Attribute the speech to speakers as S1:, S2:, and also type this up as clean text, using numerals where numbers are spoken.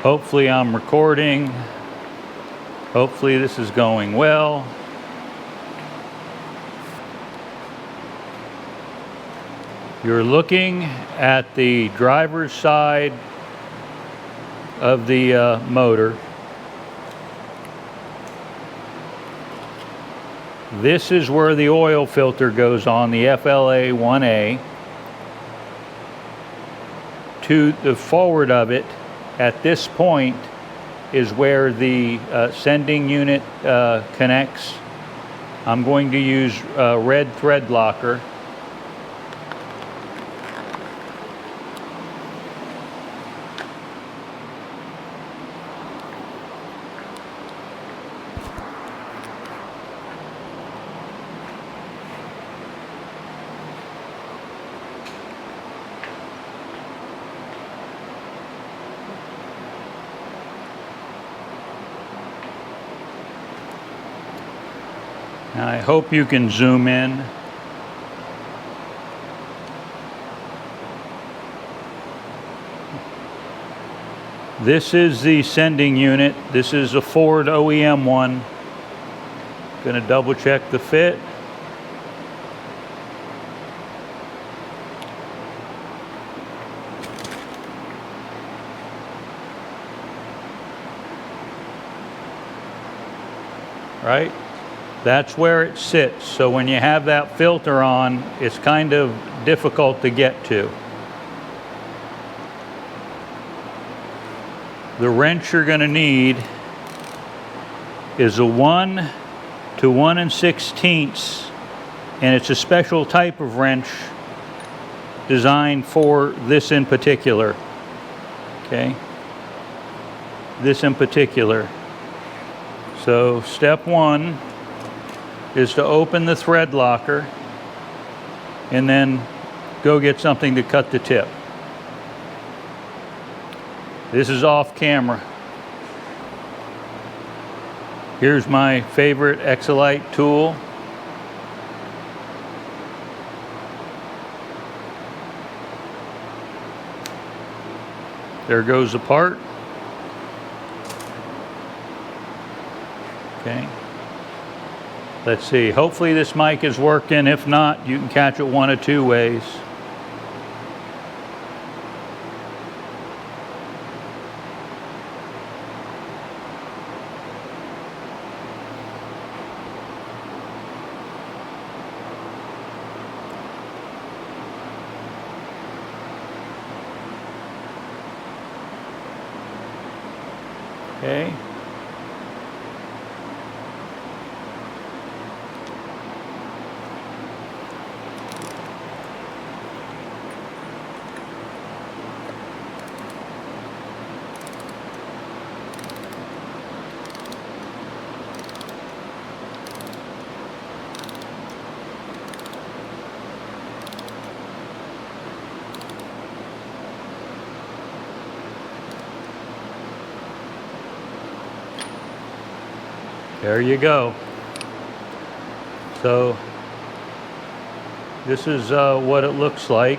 S1: Hopefully I'm recording. Hopefully this is going well. You're looking at the driver's side of the motor. This is where the oil filter goes on, the FLA 1A. To the forward of it, at this point, is where the sending unit connects. I'm going to use red thread locker. Now, I hope you can zoom in. This is the sending unit. This is a Ford OEM one. Going to double check the fit. Right? That's where it sits. So when you have that filter on, it's kind of difficult to get to. The wrench you're going to need is a 1 to 1 16", and it's a special type of wrench designed for this in particular. Okay? This in particular. So step 1 is to open the thread locker and then go get something to cut the tip. This is off camera. Here's my favorite Exolite tool. There goes the part. Okay. Let's see, hopefully this mic is working. If not, you can catch it one of two ways. Okay. There you go. So this is what it looks like.